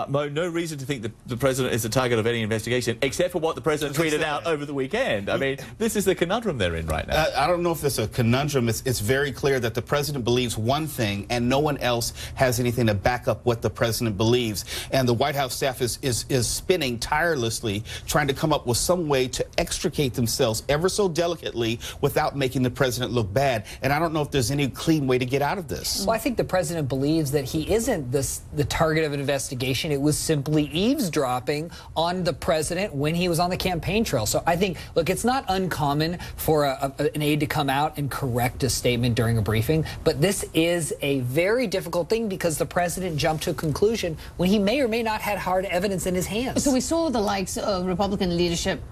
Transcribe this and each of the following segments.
Mo, no reason to think that the president is the target of any investigation, except for what the president tweeted out over the weekend. I mean, this is the conundrum they're in right now. I don't know if it's a conundrum. It's very clear that the president believes one thing and no one else has anything to back up what the president believes. And the White House staff is spinning tirelessly, trying to come up with some way to extricate themselves ever so delicately without making the president look bad. And I don't know if there's any clean way to get out of this. Well, I think the president believes that he isn't the target of an investigation. It was simply eavesdropping on the president when he was on the campaign trail. So I think, look, it's not uncommon for an aide to come out and correct a statement during a briefing, but this is a very difficult thing because the president jumped to a conclusion when he may or may not had hard evidence in his hands. So we saw the likes of Republican leadership,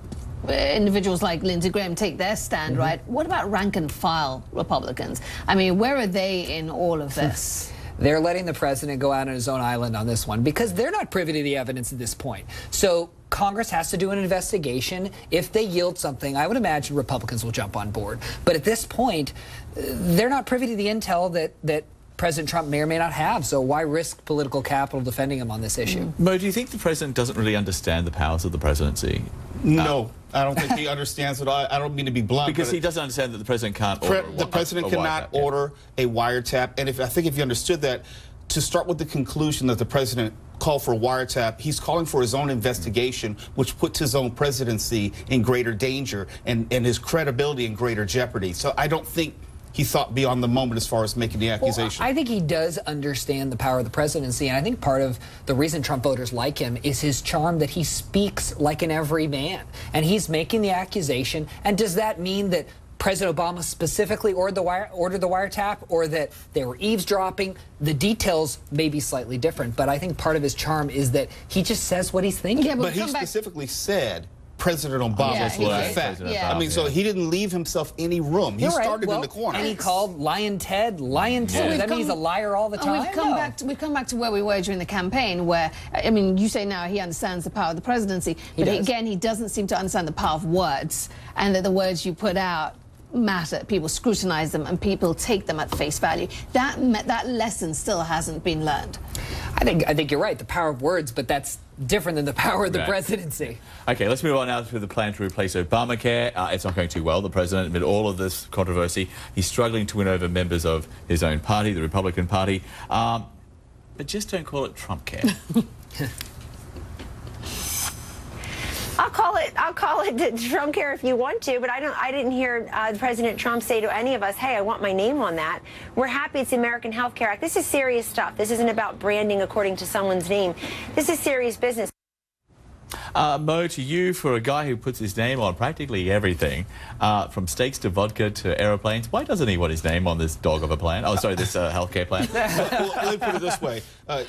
individuals like Lindsey Graham, take their stand, right? What about rank and file Republicans? I mean, where are they in all of this? They're letting the president go out on his own island on this one because they're not privy to the evidence at this point. So Congress has to do an investigation. If they yield something, I would imagine Republicans will jump on board. But at this point, they're not privy to the intel that President Trump may or may not have. So why risk political capital defending him on this issue? Mo, do you think the president doesn't really understand the powers of the presidency? No. I don't think he understands it all. I don't mean to be blunt. Because he doesn't understand that the president can't order the president cannot order a wiretap. And I think if you understood that, to start with the conclusion that the president called for a wiretap, he's calling for his own investigation, which puts his own presidency in greater danger and his credibility in greater jeopardy. So I don't think he thought beyond the moment as far as making the accusation. Well, I think he does understand the power of the presidency, and I think part of the reason Trump voters like him is his charm that he speaks like an everyman, and he's making the accusation. And does that mean that President Obama specifically ordered the wiretap, or that they were eavesdropping? The details may be slightly different, but I think part of his charm is that he just says what he's thinking. Yeah, but he specifically said President Obama's fact. Yeah. I mean, so he didn't leave himself any room. He started in the corner. And he called Lion Ted Lion Ted. Does that mean he's a liar all the time? We've come back to where we were during the campaign, where, I mean, you say now he understands the power of the presidency, but again, he doesn't seem to understand the power of words, and that the words you put out matter. People scrutinize them and people take them at face value. That lesson still hasn't been learned. I think you're right, the power of words, but that's different than the power of the presidency. Okay, let's move on now to the plan to replace Obamacare. It's not going too well. The president, amid all of this controversy, he's struggling to win over members of his own party, the Republican Party. But just don't call it Trumpcare. I'll call it Trumpcare if you want to, but I didn't hear President Trump say to any of us, hey, I want my name on that. We're happy it's the American Health Care Act. This is serious stuff. This isn't about branding according to someone's name. This is serious business. Mo, to you, for a guy who puts his name on practically everything, from steaks to vodka to aeroplanes, why doesn't he want his name on this dog of a plan? Oh, sorry, this healthcare plan. Well, let me put it this way.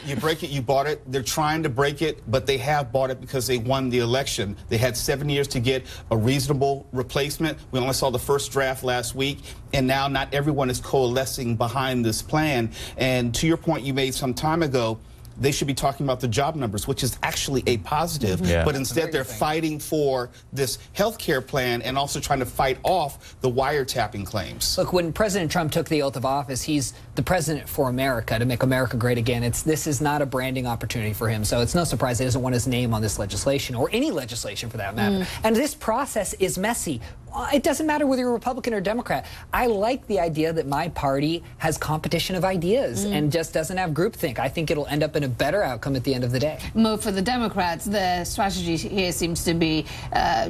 You break it, you bought it. They're trying to break it, but they have bought it because they won the election. They had 7 years to get a reasonable replacement. We only saw the first draft last week, and now not everyone is coalescing behind this plan. And to your point you made some time ago, they should be talking about the job numbers, which is actually a positive. But instead they're fighting for this health care plan and also trying to fight off the wiretapping claims. Look, when President Trump took the oath of office, he's the president for America, to make America great again. This is not a branding opportunity for him, so it's no surprise he doesn't want his name on this legislation, or any legislation for that matter. And this process is messy. It doesn't matter whether you're Republican or Democrat. I like the idea that my party has competition of ideas and just doesn't have groupthink. I think it'll end up in a better outcome at the end of the day. Mo, for the Democrats, their strategy here seems to be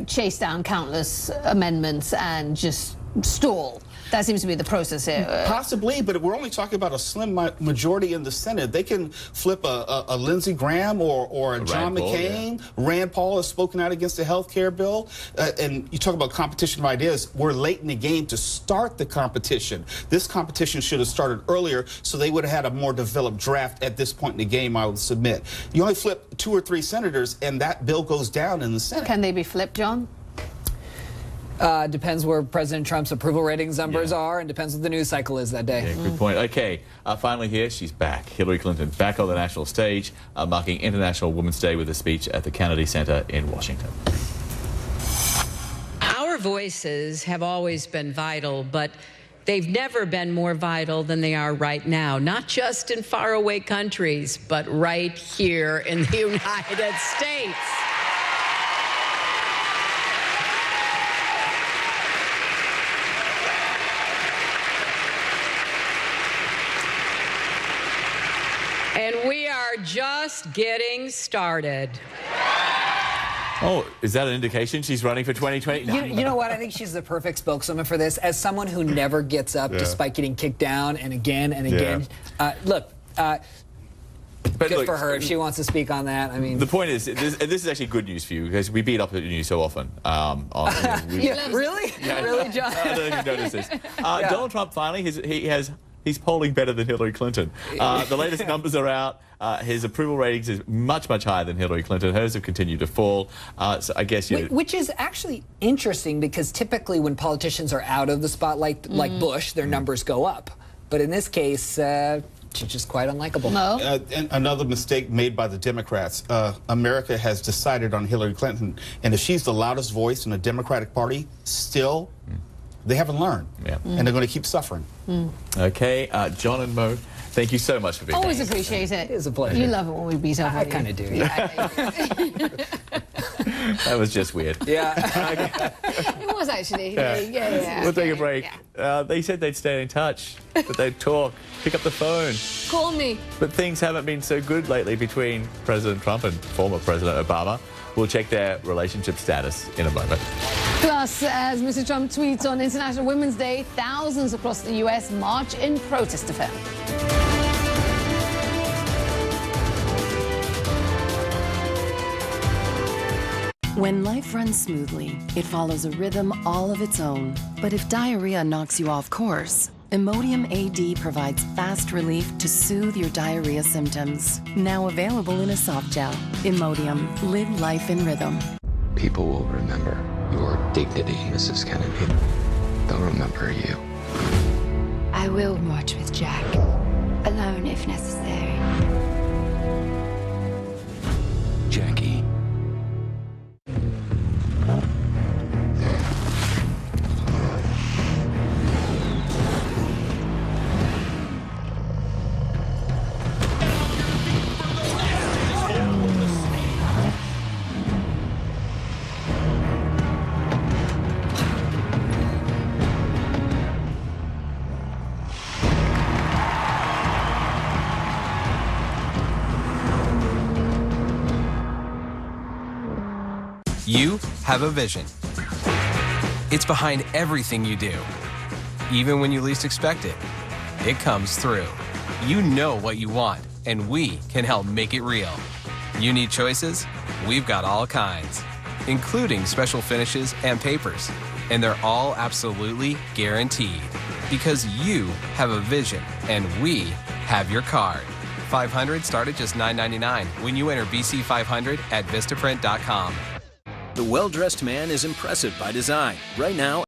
chase down countless amendments and just stall. That seems to be the process here. Possibly, but we're only talking about a slim majority in the Senate. They can flip a Lindsey Graham or a John McCain. Rand Paul has spoken out against the health care bill. And you talk about competition of ideas. We're late in the game to start the competition. This competition should have started earlier, so they would have had a more developed draft at this point in the game, I would submit. You only flip 2 or 3 senators, and that bill goes down in the Senate. Can they be flipped, John? Depends where President Trump's approval ratings numbers are, and depends what the news cycle is that day. Yeah, good point. Okay, finally here, she's back. Hillary Clinton back on the national stage, marking International Women's Day with a speech at the Kennedy Center in Washington. Our voices have always been vital, but They've never been more vital than they are right now, not just in faraway countries, but right here in the United States. And we are just getting started. Oh, is that an indication she's running for 2020? No. You know what? I think she's the perfect spokeswoman for this. As someone who never gets up despite getting kicked down and again and again. Look, good for her if she wants to speak on that. I mean, the point is, this is actually good news for you because we beat up at you so often. Really? Yeah. Really, John? I don't know if you noticed this. Donald Trump finally, he's polling better than Hillary Clinton. The latest numbers are out. His approval ratings is much, much higher than Hillary Clinton. Hers have continued to fall. So I guess which is actually interesting because typically when politicians are out of the spotlight, like Bush, their numbers go up. But in this case, she's just quite unlikable. No. And another mistake made by the Democrats. America has decided on Hillary Clinton, and if she's the loudest voice in the Democratic Party, still, they haven't learned, and they're going to keep suffering. Okay, John and Mo, thank you so much for being Always here. appreciate it. It is a pleasure. You love it when we beat up. I kind of do. Yeah. That was just weird. Yeah. It was actually. Yeah. We'll take a break. They said they'd stay in touch, that they'd talk, pick up the phone. Call me. But things haven't been so good lately between President Trump and former President Obama. We'll check their relationship status in a moment. Plus, as Mr. Trump tweets on International Women's Day, thousands across the U.S. march in protest of him. When life runs smoothly, it follows a rhythm all of its own. But if diarrhea knocks you off course, Imodium AD provides fast relief to soothe your diarrhea symptoms. Now available in a soft gel. Imodium. Live life in rhythm. People will remember your dignity, Mrs. Kennedy. They'll remember you. I will march with Jack, alone if necessary. Jackie. You have a vision. It's behind everything you do. Even when you least expect it, it comes through. You know what you want, and we can help make it real. You need choices? We've got all kinds, including special finishes and papers. And they're all absolutely guaranteed. Because you have a vision, and we have your card. 500 start at just $9.99 when you enter BC500 at Vistaprint.com. The well-dressed man is impressive by design. Right now,